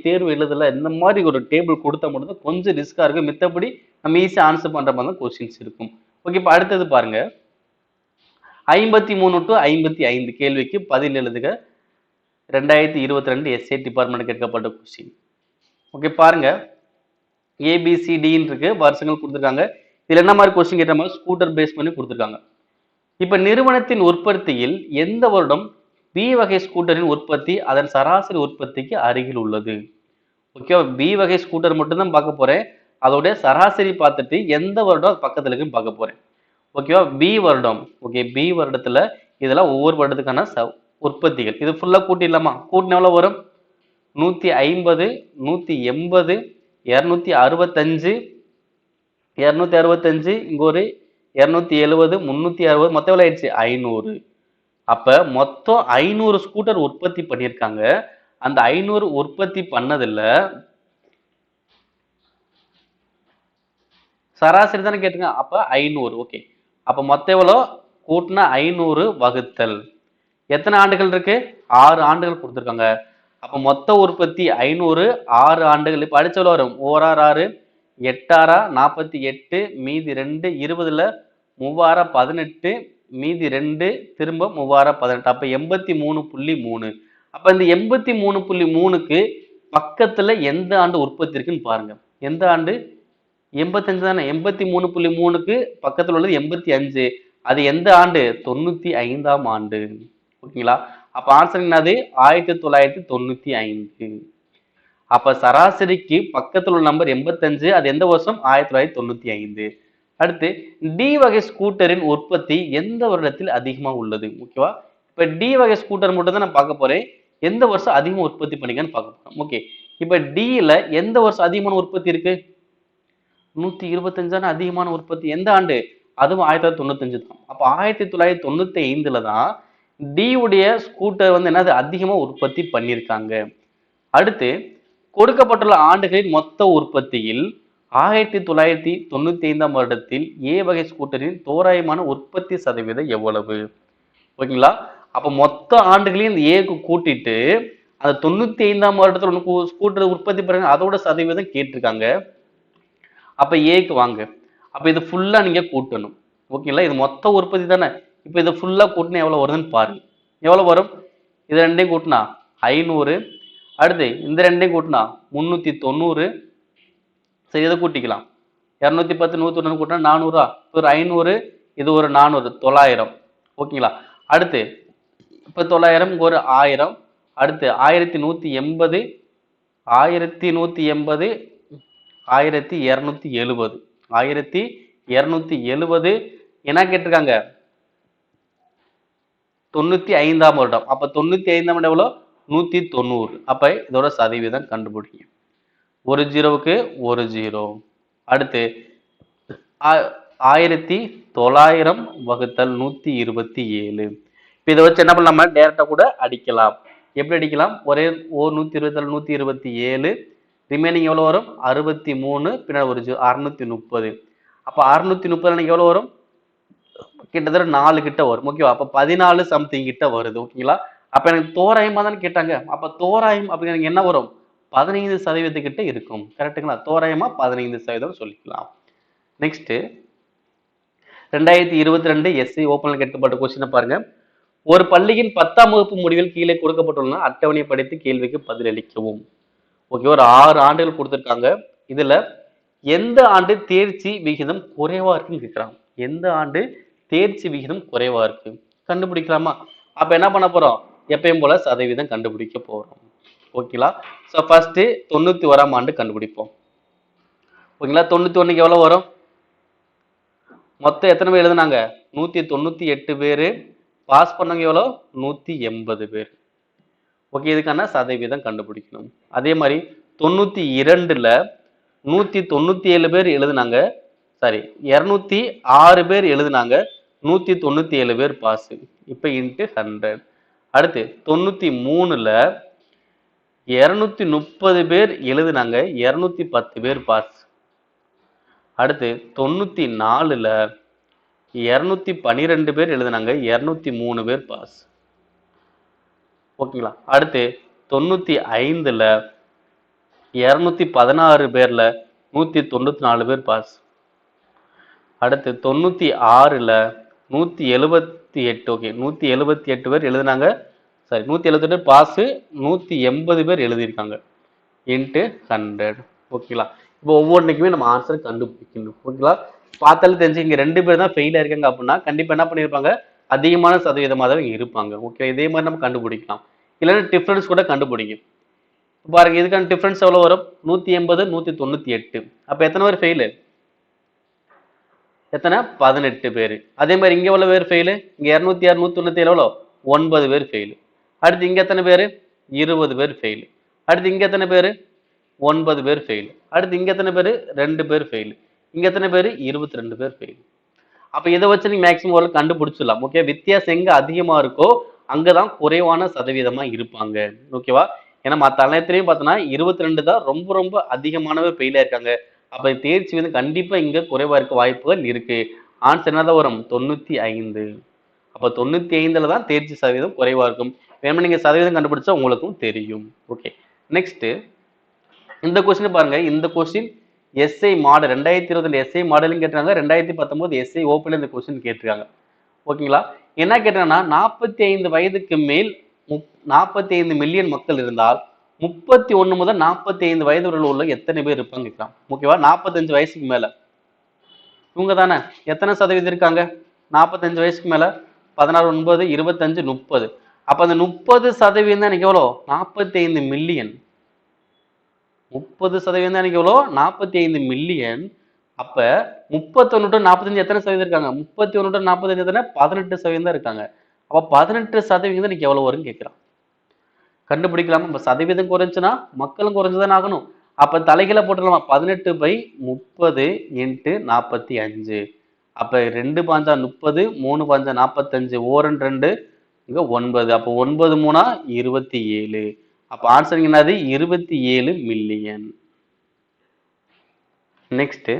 தேர்வு எழுதல இந்த மாதிரி ஒரு டேபிள் கொடுத்தா மட்டும் கொஞ்சம் ரிஸ்கா இருக்கு. மித்தபடி நம்ம ஈஸியா ஆன்சர் பண்ற மாதிரி தான் கொஸ்டின்ஸ் இருக்கும். ஓகே, இப்ப அடுத்தது பாருங்க. 53 to 55 கேள்விக்கு பதில் எழுதுக. 2022 எஸ்ஏ டிபார்ட்மெண்ட் கேட்கப்பட்ட கொஸ்டின். ஓகே, பாருங்க. ஏபிசிடின்னு இருக்கு, வருஷங்கள் கொடுத்துருக்காங்க. இதுல என்ன மாதிரி கொஸ்டின் கேட்ட மாதிரி ஸ்கூட்டர் பேஸ் பண்ணி கொடுத்துருக்காங்க. இப்ப நிறுவனத்தின் உற்பத்தியில் எந்த வருடம் பி வகை ஸ்கூட்டரின் உற்பத்தி அதன் சராசரி உற்பத்திக்கு அருகில் உள்ளது? ஓகே, பி வகை ஸ்கூட்டர் மட்டும் தான் பார்க்க போறேன். அதோடைய சராசரி பார்த்துட்டு எந்த வருடம் பக்கத்துல இருக்குன்னு பார்க்க போறேன். ஓகேவா? பி வருடம். ஓகே, பி வருடத்துல இதெல்லாம் ஒவ்வொரு வருடத்துக்கான உற்பத்திகள். இது ஃபுல்லா கூட்டிடலாமா? கூட்டின எவ்வளவு வரும்? 150, 180, 265, 265, இங்க ஒரு 270, 360, மொத்தம் எவ்வளவு ஆயிடுச்சு? 500. அப்ப மொத்தம் 500 ஸ்கூட்டர் உற்பத்தி பண்ணியிருக்காங்க. அந்த 500 உற்பத்தி பண்ணதில்ல சராசரி தானே கேட்டுங்க. அப்ப 500. ஓகே, அப்ப மொத்தம் எவ்வளோ? கூட்டினா 500 வகுத்தல் எத்தனை ஆண்டுகள் இருக்கு? 6 ஆண்டுகள் கொடுத்துருக்காங்க. அப்ப மொத்த உற்பத்தி 500, 6 ஆண்டுகள். இப்ப அடிச்ச எவ்வளோ வரும்? 1 6, 8 6, 48, மீதி 2, 20ல 3 18, மீதி 2, திரும்ப 3 18. அப்ப 83.3. அப்ப இந்த 83.3க்கு பக்கத்துல எந்த ஆண்டு உற்பத்தி இருக்குன்னு பாருங்க. எந்த ஆண்டு? 85 தானே. 83.3க்கு பக்கத்துல உள்ளது 85. அது எந்த ஆண்டு? 95ஆம் ஆண்டு. ஓகேங்களா? அப்ப ஆன்சர் என்னது? 1995. அப்ப சராசரிக்கு பக்கத்துல உள்ள நம்பர் 85. அது எந்த வருஷம்? 1995. அடுத்து டி வகை ஸ்கூட்டரின் உற்பத்தி எந்த வருடத்தில் அதிகமா உள்ளது? ஓகேவா? இப்ப டி வகை ஸ்கூட்டர் மட்டும் தான் நான் பார்க்க போறேன். எந்த வருஷம் அதிகமா உற்பத்தி பண்ணிக்கன்னு பார்க்க போறோம். ஓகே, இப்ப டில எந்த வருஷம் அதிகமான உற்பத்தி இருக்கு? 125 அதிகமான உற்பத்தி. எந்த ஆண்டு? அதுவும் 1995 தான். அப்ப 1995ல தான் டி உடைய ஸ்கூட்டர் வந்து என்னது அதிகமா உற்பத்தி பண்ணியிருக்காங்க. அடுத்து கொடுக்கப்பட்டுள்ள ஆண்டுகளின் மொத்த உற்பத்தியில் 1995ஆம் வருடத்தில் ஏ வகை ஸ்கூட்டரின் தோராயமான உற்பத்தி சதவீதம் எவ்வளவு? ஓகேங்களா? அப்ப மொத்த ஆண்டுகளையும் இந்த ஏக்கு கூட்டிட்டு அந்த 95ஆம் வருடத்துல ஸ்கூட்டர் உற்பத்தி பண்ணுங்க அதோட சதவீதம் கேட்டிருக்காங்க. அப்ப ஏக்கு வாங்க. அப்ப இது ஃபுல்லா நீங்க கூட்டணும். ஓகேங்களா? இது மொத்த உற்பத்தி தானே. இப்ப இது ஃபுல்லா கூட்டினா எவ்வளவு வருதுன்னு பாருங்க. எவ்வளவு வரும்? இது ரெண்டையும் கூட்டினா 500. அடுத்து இந்த ரெண்டையும் கூட்டினா 390. சரி, இதை கூட்டிக்கலாம். 210, 190 கூட்டினா 400. ஒரு 500, இது ஒரு 400, 900. ஓகேங்களா. அடுத்து இப்ப 900 ஒரு 1000, அடுத்து 1180, 1180, 1270, 1270 என்ன கேட்டிருக்காங்க? 95ஆம் வருடம். அப்ப 95ஆம் வருடம் எவ்வளோ? 190. அப்ப இதோட சதவீதம் கண்டுபிடிங்க. ஒரு ஜீரோவுக்கு ஒரு ஜீரோ. அடுத்து 1900 வகுத்தல் 127. இப்போ இதை வச்சு என்ன பண்ணலாம்? டேரக்டா கூட அடிக்கலாம். எப்படி அடிக்கலாம்? ஒரே 120 127, ரிமைனிங் எவ்வளவு வரும்? 63, பின்னாடி ஒரு 630. அப்ப 630 எவ்வளவு வரும்? கிட்டத்தட்ட 4 கிட்ட வரும். ஓகேவா? அப்ப 14 சம்திங் கிட்ட வருது. ஓகேங்களா? அப்ப எனக்கு தோராயமா தானே கேட்டாங்க. அப்ப தோராயம் அப்படிங்கிறது என்ன வரும்? 15% கிட்ட இருக்கும். கரெக்டுங்களா? தோராயமா 15% சொல்லிக்கலாம். நெக்ஸ்ட் 2022 எஸ்சி ஓப்பனில் கேட்கப்பட்ட கொஸ்டினை பாருங்க. ஒரு பள்ளியின் 10ஆம் வகுப்பு முடிவில் கீழே கொடுக்கப்பட்டுள்ள அட்டவணை படித்து கேள்விக்கு பதிலளிக்கவும். ஓகே, ஒரு 6 ஆண்டுகள் கொடுத்துருக்காங்க. இதுல எந்த ஆண்டு தேர்ச்சி விகிதம் குறைவா இருக்குன்னு கேட்கிறாங்க. எந்த ஆண்டு தேர்ச்சி விகிதம் குறைவா இருக்கு கண்டுபிடிக்கலாமா? அப்ப என்ன பண்ண போறோம்? எப்பயும் போல சதவீதம் கண்டுபிடிக்க போறோம். ஓகேங்களா? ஸோ ஃபர்ஸ்ட் 91ஆம் ஆண்டு கண்டுபிடிப்போம். ஓகேங்களா? 91க்கு எவ்வளவு வரும்? மொத்தம் எத்தனை பேர் எழுதுனாங்க? 198 பேரு. பாஸ் பண்ணவங்க எவ்வளோ? 180 பேர். ஓகே, இதுக்கான சதவீதம் கண்டுபிடிக்கணும். அதே மாதிரி 92ல 197 பேர் எழுதுனாங்க. சாரி, 206 பேர் எழுதுனாங்க. 197 பேர் பாஸ். இப்ப இன்ட்டு 100. அடுத்து 93ல 230 பேர் எழுதுனாங்க. 210 பேர் பாஸ். அடுத்து 94ல 212 பேர் எழுதுனாங்க. 203 பேர் பாஸ். ஓகேங்களா? அடுத்து 95ல 216 பேர்ல 194 பேர் பாஸ். அடுத்து 96ல 178. ஓகே, 178 பேர் எழுதுனாங்க. சாரி, 178 பேர் பாஸ். 180 பேர் எழுதியிருக்காங்க. இன்ட்டு 100. ஓகேங்களா? இப்போ ஒவ்வொன்றுக்குமே நம்ம ஆன்சர் கண்டுபிடிக்கணும். ஓகேங்களா? பார்த்தாலும் தெரிஞ்சு இங்க 2 பேர் தான் ஃபெயில் ஆயிருக்காங்க அப்படின்னா கண்டிப்பா என்ன பண்ணியிருப்பாங்க? அதிகமான சதவீதமாக தான் இருப்பாங்க. ஓகே, இதே மாதிரி நம்ம கண்டுபிடிக்கலாம். இல்லைன்னா டிஃபரன்ஸ் கூட கண்டுபிடிக்கும். பாருங்க, இதுக்கான டிஃபரன்ஸ் எவ்வளவு வரும்? 180, 198. அப்ப எத்தனை பேர் ஃபெயிலு? எத்தனை? 18 பேர். அதே மாதிரி இங்க எவ்வளவு பேர் ஃபெயிலு? இங்க 206, 197 எவ்வளோ? 9 பேர் ஃபெயிலு. அடுத்து இங்க எத்தனை பேர்? 20 பேர் ஃபெயிலு. அடுத்து இங்க எத்தனை பேர்? 9 பேர் ஃபெயிலு. அடுத்து இங்க எத்தனை பேர்? 2 பேர் ஃபெயிலு. இங்க எத்தனை பேர்? 22 பேர் ஃபெயிலு. அப்ப இதை வச்சு நீங்க மேக்ஸிமம் ஒரு கண்டுபிடிச்சிடலாம். ஓகே, வித்தியாசம் எங்க அதிகமா இருக்கோ அங்கதான் குறைவான சதவீதமா இருப்பாங்க. ஓகேவா? ஏன்னா மற்ற அனைத்திலையும் பார்த்தோன்னா 22 தான் ரொம்ப ரொம்ப அதிகமானவர் ஃபெயிலா இருக்காங்க. அப்ப தேர்ச்சி வந்து கண்டிப்பா இங்க குறைவா இருக்க வாய்ப்புகள் இருக்கு. ஆன்சர் என்னதான் வரும்? 95. அப்ப 95ல தான் தேர்ச்சி சதவீதம் குறைவா இருக்கும். வேணுமா நீங்க சதவீதம் கண்டுபிடிச்சா உங்களுக்கும் தெரியும். ஓகே, நெக்ஸ்ட் இந்த கொஸ்டின் பாருங்க. இந்த கொஸ்டின் எஸ்ஐ மாடல் 2020 எஸ்ஐ மாடலும் கேட்டிருக்காங்க. 2019 எஸ்ஐ ஓப்பன்ல இந்த கொஸ்டின் கேட்டிருக்காங்க. ஓகேங்களா? என்ன கேட்டாங்கன்னா 45 வயதுக்கு மேல் 45 மில்லியன் மக்கள் இருந்தால் 31 முதல் 45 வயது வரை உள்ள எத்தனை பேர் இருப்பாங்க கேட்கலாம். ஓகேவா? 45 வயசுக்கு மேல இவங்க தானே எத்தனை சதவீதம் இருக்காங்க? 45 வயசுக்கு மேல 16, 9, 25, 30. அப்ப அந்த 30% தான் எவ்வளோ? 45 மில்லியன். 30% தான் எவ்வளோ? 45 மில்லியன். அப்ப 31 டு 45 எத்தனை சதவீதம் இருக்காங்க? 31 டு 45 எத்தனை? 18% தான் இருக்காங்க. அப்ப 18% இன்னைக்கு எவ்வளவு வரும்னு கேட்கிறான். கண்டுபிடிக்கலாமா? இப்ப சதவீதம் குறைஞ்சுன்னா மக்களும் குறைஞ்சுதான் ஆகணும். அப்ப தலைகீழ போட்டுடலாமா? 18/30 இன்ட்டு 45. அப்ப 2 பாஞ்சா 30, 3 பாஞ்சா 45, ஓரன் 2 இங்க 9. அப்ப 9 3 27. அப்ப ஆன்சர் என்னது? 27 மில்லியன். நெக்ஸ்ட்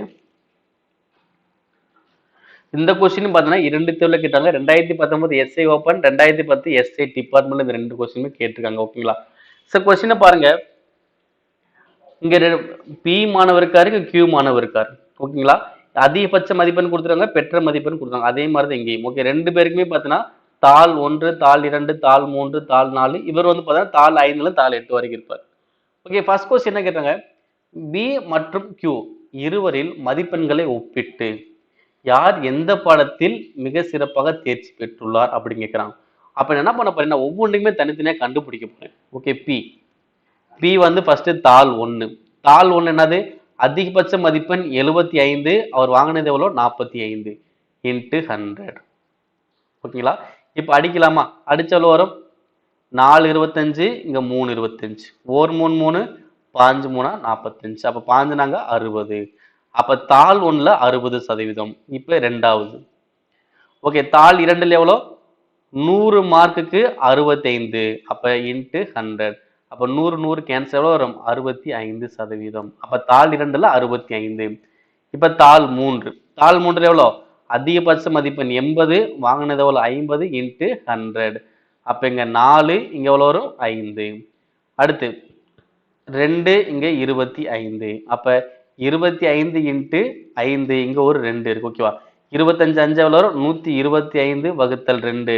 இந்த கொஸ்டின் பார்த்தீங்கன்னா 2 தேர்வுல கேட்டாங்க. 2019 எஸ்ஐ ஓப்பன், 2010 எஸ்ஐ டிபார்ட்மெண்ட்ல இந்த 2 கொஸ்டினுமே கேட்டிருக்காங்க. ஓகேங்களா? சார் கொஸ்டினை பாருங்க. இங்க பி மாணவர் இருக்காரு, இங்க கியூ மாணவர் இருக்காரு. ஓகேங்களா? அதிகபட்ச மதிப்பெண் கொடுத்துருக்காங்க, பெற்ற மதிப்பெண் கொடுத்தாங்க. அதே மாதிரி தான் இங்கேயும். ஓகே, 2 பேருக்குமே பார்த்தீங்கன்னா தாள் 1, தாள் 2, தாள் 3, தாள் 4. இவர் வந்து பார்த்தீங்கன்னா தாள் 5ல தாள் 8 வரைக்கும் இருப்பார். ஓகே, ஃபர்ஸ்ட் கொஸ்டின் என்ன கேட்டாங்க? பி மற்றும் கியூ இருவரில் மதிப்பெண்களை ஒப்பிட்டு யார் எந்த பாடத்தில் மிக சிறப்பாக தேர்ச்சி பெற்றுள்ளார் அப்படின்னு கேட்குறாங்க. அப்ப என்ன பண்ண போறேன், நான் ஒவ்வொன்றுக்குமே தனித்தனியா கண்டுபிடிக்க போறேன். Okay, P. பி வந்து ஃபர்ஸ்ட் தாள் 1. தாள் 1 என்னது? அதிகபட்ச மதிப்பெண் 75. அவர் வாங்கினது எவ்வளோ? 45 இன்ட்டு 100. ஓகேங்களா? இப்ப அடிக்கலாமா? அடிச்ச எவ்வளோ வரும்? 4 25, இங்க 3 25. 1 3 3, 5 3 45. அப்ப 5 நாங்க 60. அப்ப தாள் 1ல 60%. இப்ப ரெண்டாவது. ஓகே, தாள் 2ல எவ்வளோ? 100 மார்க்குக்கு 65. அப்ப இன்ட்டு 100. அப்ப 100 100 கேன்சல் எவ்வளோ வரும்? 65%. அப்ப தாள் 2ல 65. இப்ப தாள் 3. தாள் 3ல எவ்வளோ? அதிகபட்ச மதிப்பெண் 80, வாங்கினது எவ்வளோ? 50 இன்ட்டு 100. அப்ப இங்க 4, இங்க எவ்வளோ வரும்? 5. அடுத்து 2, இங்க 25. அப்ப 25 இன்ட்டு 5, இங்க ஒரு 2 இருக்கு. ஓகேவா? 25 5 எவ்வளோ வரும்? 125 வகுத்தல் 2.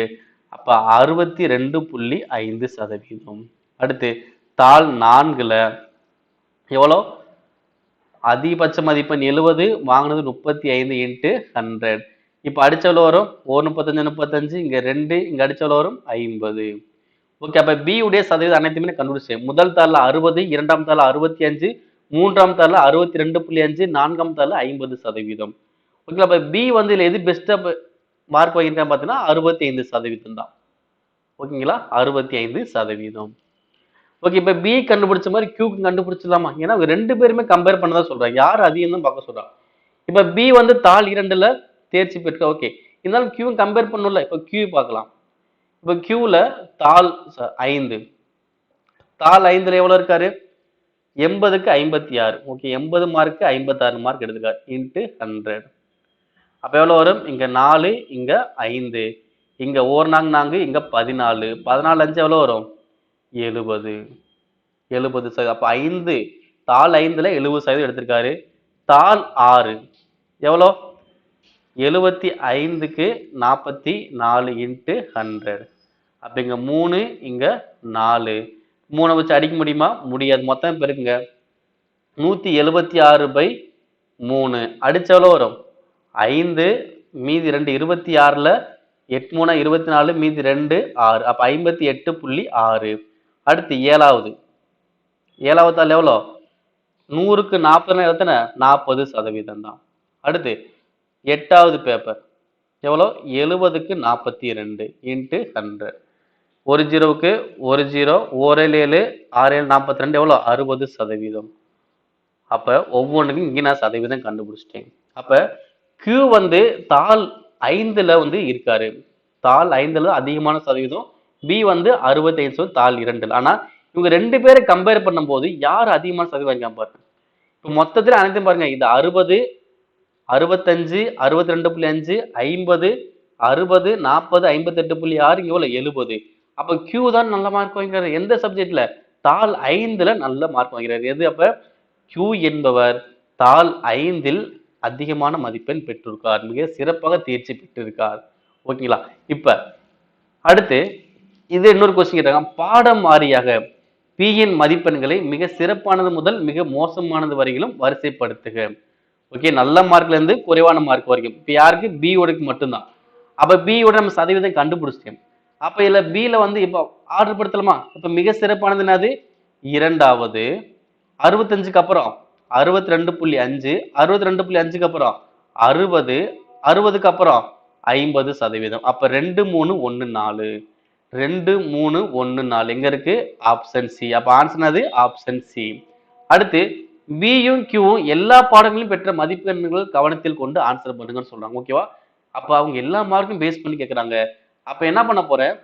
அப்ப 62.5%. அடுத்து தாள் 4ல எவ்வளோ? அதிகபட்ச மதிப்பெண் 70, வாங்கினது 35 இன்ட்டு 100. இப்ப அடிச்ச எவ்வளோ வரும்? 1 35 35, இங்க 2, இங்க அடிச்ச எவ்வளோ வரும்? 50. ஓகே, அப்ப பி உடைய சதவீதம் அனைத்துமே கண்டுபிடிச்சேன். முதல் தாள்ல 60, இரண்டாம் தாள்ல 65, மூன்றாம் தாள்ல 62.5, நான்காம் தாள்ல 50%. ஓகே, அப்ப பி வந்து இதுல எது பெஸ்டா மார்க் வாங்கியிருக்கான்னு பார்த்தீங்கன்னா 65% தான். ஓகேங்களா? 65%. ஓகே, இப்ப பி கண்டுபிடிச்ச மாதிரி கியூக்கு கண்டுபிடிச்சிடலாமா? ஏன்னா ரெண்டு பேருமே கம்பேர் பண்ணதான் சொல்றாங்க. யார் அதிகம் தான் பார்க்க சொல்றாங்க. இப்ப பி வந்து தாள் 2ல தேர்ச்சி பெற்ற. ஓகே, இருந்தாலும் கியூ கம்பேர் பண்ணல. இப்ப கியூ பார்க்கலாம். இப்ப கியூல தாள் 5. தாள் 5ல எவ்வளவு இருக்காரு? 80க்கு 56. ஓகே, 80 மார்க்கு 56 மார்க் எடுத்துக்காரு இன்ட்டு 100. அப்ப எவ்வளவு வரும்? இங்க 4, இங்க 5, இங்க 1 4, இங்க 14. 14 5 எவ்வளவு வரும்? 70. 70%. அப்ப 5, தாள் 5ல 70% எடுத்திருக்காரு. தாள் 6 எவ்வளோ? 75க்கு 44 இன்ட்டு 100. அப்ப இங்க 3, இங்க 4. 3 வச்சு அடிக்க முடியுமா? முடியாது. மொத்தம் பெருக்குங்க. 176/3 அடிச்ச எவ்வளோ வரும்? 5 மீதி 2 26ல 8 3 24, மீதி 2 6. அப்ப 58.6. அடுத்து ஏழாவது. ஏழாவது தாள் எவ்வளோ? 100க்கு 40 எத்தனை? 40% தான். அடுத்து எட்டாவது பேப்பர் எவ்வளோ? 70க்கு 42 இன்ட்டு 100. ஒரு ஜீரோவுக்கு ஒரு ஜீரோ, 1 7 6 7 42 எவ்வளோ? 60%. அப்ப ஒவ்வொன்றுக்கும் இங்கே நான் சதவீதம் கண்டுபிடிச்சிட்டேன். அப்ப Q வந்து தாள் 5ல வந்து இருக்காரு. தாள் 5ல அதிகமான சதவீதம். B வந்து 65 தாள் 2ல. ஆனா இவங்க ரெண்டு பேரை கம்பேர் பண்ணும்போது யார் அதிகமான சதவீதம் வாங்கிக்காம பாருங்க. இப்போ மொத்தத்துல அனைத்தையும் பாருங்க. இது 60, 65, 62.5, 50, 60, 40, 58.6, இங்க எவ்வளவு? 70. அப்ப Q தான் நல்ல மார்க் வாங்கிறாரு. எந்த சப்ஜெக்ட்ல? தாள் 5ல நல்ல மார்க் வாங்கிறாரு. எது? அப்ப Q என்பவர் தாள் 5ல் அதிகமான மதிப்பெண் பெற்றிருக்கார். மிக சிறப்பாக தேர்ச்சி பெற்றிருக்கார். ஓகேங்களா? இப்ப அடுத்து இது இன்னொரு கொஸ்டின் கேட்டாங்க. பாடம் வாரியாக Pயின் மதிப்பெண்களை மிக சிறப்பானது முதல் மிக மோசமானது வரையிலும் வரிசைப்படுத்துக. ஓகே, நல்ல மார்க்ல இருந்து குறைவான மார்க் வரைக்கும். இப்ப யாருக்கு? B ஓடுக்கு மட்டும்தான். அப்ப B ஓட நம்ம சதவீதம் கண்டுபிடிச்சிட்டோம். அப்ப இதுல B ல வந்து இப்ப ஆர்டர் படுத்தலாமா? இப்ப மிக சிறப்பானது என்னது? இரண்டாவது. 65க்கு அப்புறம் 62.5, 62.5க்கு அப்புறம் 60, 60க்கு அப்புறம் 50%. அப்ப 2 3 1 4. 2 3 1 4 எங்க இருக்கு? Option C. அப்ப ஆன்சர் அது ஆப்ஷன் சி. அடுத்து பியும் கியூவும் எல்லா பாடங்களிலும் பெற்ற மதிப்பெண்கள் கவனத்தில் கொண்டு ஆன்சர் பண்ணுங்கன்னு சொல்றாங்க. ஓகேவா? அப்ப அவங்க எல்லா மார்க்கும் பேஸ் பண்ணி கேக்குறாங்க. அப்ப என்ன பண்ண போறேன்?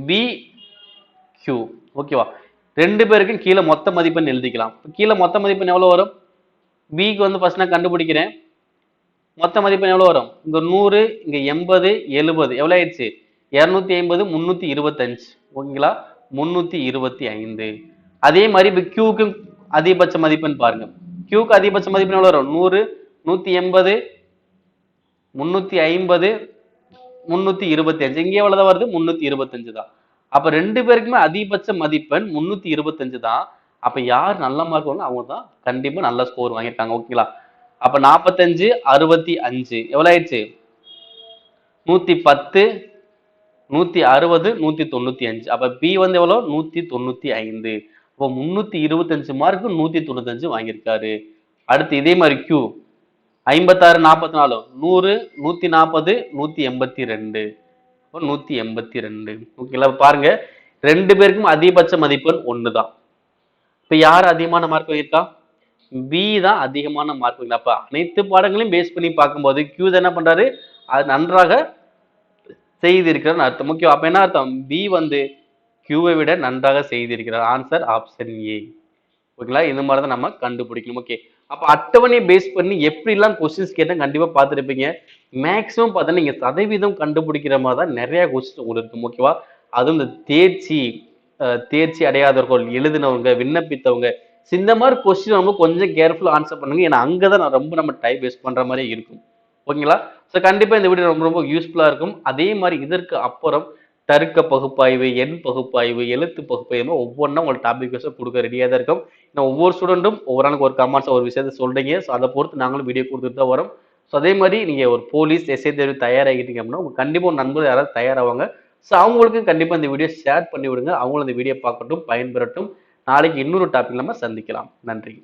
P Q. ஓகேவா? ரெண்டு பேருக்கும் கீழே மொத்த மதிப்பெண் எழுதிக்கலாம். கீழே மொத்த மதிப்பெண் எவ்வளவு வரும்? பிக்கு வந்து ஃபர்ஸ்ட் நான் கண்டுபிடிக்கிறேன். மொத்த மதிப்பெண் எவ்வளவு வரும்? இங்க 100, இங்க 80, 70 எவ்வளவு ஆயிடுச்சு? 250, 325. ஓகேங்களா? 325. அதே மாதிரி இப்ப கியூக்கு அதிகபட்ச மதிப்பெண் பாருங்க. கியூக்கு அதிகபட்ச மதிப்பெண் எவ்வளவு வரும்? 100, 180, 350, 325. இங்க எவ்வளவுதான் வருது? 325 தான். அப்ப ரெண்டு பேருக்குமே அதிகபட்ச மதிப்பெண் 325 தான். அப்ப யார் நல்ல மார்க் வாங்க அவங்க தான் கண்டிப்பா நல்ல ஸ்கோர் வாங்கியிருக்காங்க. ஓகேங்களா? அப்ப 45 65 எவ்வளவு ஆயிடுச்சு? 110 160 195. அப்ப பி வந்து எவ்வளவு? 195. அப்போ 325 மார்க் 195 வாங்கியிருக்காரு. அடுத்து இதே மாதிரி Q 56 44 100 140 182. 182. ஓகேங்களா? பாருங்க ரெண்டு பேருக்கும் அதிகபட்ச மதிப்பெண் ஒண்ணுதான். இப்ப யார் அதிகமான மார்க் வாங்கியிருக்கா? பி தான் அதிகமான மார்க். அப்ப அனைத்து பாடங்களையும் பேஸ் பண்ணி பார்க்கும்போது Q என்ன பண்றாரு? அது நன்றாக செய்திருக்கிறார் அர்த்தம். முக்கியம். அப்ப என்ன அர்த்தம்? பி வந்து Qவை விட நன்றாக செய்திருக்கிறார். Answer option A. ஓகேங்களா? இந்த மாதிரி தான் நம்ம கண்டுபிடிக்கணும். ஓகே. அப்ப அட்டவணையை பேஸ் பண்ணி எப்படிலாம் கொஸ்டின்ஸ் கேட்டா கண்டிப்பா பார்த்துருப்பீங்க. மேக்ஸிமம் பார்த்தீங்கன்னா நீங்க சதவீதம் கண்டுபிடிக்கிற மாதிரி தான் நிறைய கொஸ்டின் உங்களுக்கு இருக்கும். ஓகேவா? அதுவும் இந்த தேர்ச்சி அடையாதவர்கள், எழுதினவங்க, விண்ணப்பித்தவங்க, இந்த மாதிரி கொஸ்டின் நம்ம கொஞ்சம் கேர்ஃபுல்லா ஆன்சர் பண்ணுங்க. ஏன்னா அங்கதான் நம்ம டைம் வேஸ்ட் பண்ற மாதிரி இருக்கும். ஓகேங்களா? ஸோ கண்டிப்பா இந்த வீடியோ ரொம்ப ரொம்ப யூஸ்ஃபுல்லா இருக்கும். அதே மாதிரி இதற்கு அப்புறம் தருக்க பகுப்பாய்வு, எண் பகுப்பாய்வு, எழுத்து பகுப்பாய்வு ஒவ்வொன்றா உங்களுக்கு டாபிக் வைஸா கொடுக்க ரெடியா தான் இருக்கும். ஏன்னா ஒவ்வொரு ஸ்டூடெண்ட்டும் ஒவ்வொரு நாளுக்கு ஒரு கமெண்ட்ஸ் ஒரு விஷயத்த சொல்றீங்க. ஸோ அதை பொறுத்து நாங்களும் வீடியோ கொடுத்துட்டு தான் வரோம். ஸோ அதே மாதிரி நீங்க ஒரு போலீஸ் எஸ்ஐ தேர்வு தயாராகிட்டீங்க அப்படின்னா உங்க கண்டிப்பா ஒரு நண்பர் யாராவது தயாராவாங்க. ஸோ அவங்களுக்கு கண்டிப்பா இந்த வீடியோ ஷேர் பண்ணி விடுங்க. அவங்களும் இந்த வீடியோ பார்க்கட்டும், பயன்பெறட்டும். நாளைக்கு இன்னொரு டாபிக் நம்ம சந்திக்கலாம். நன்றி.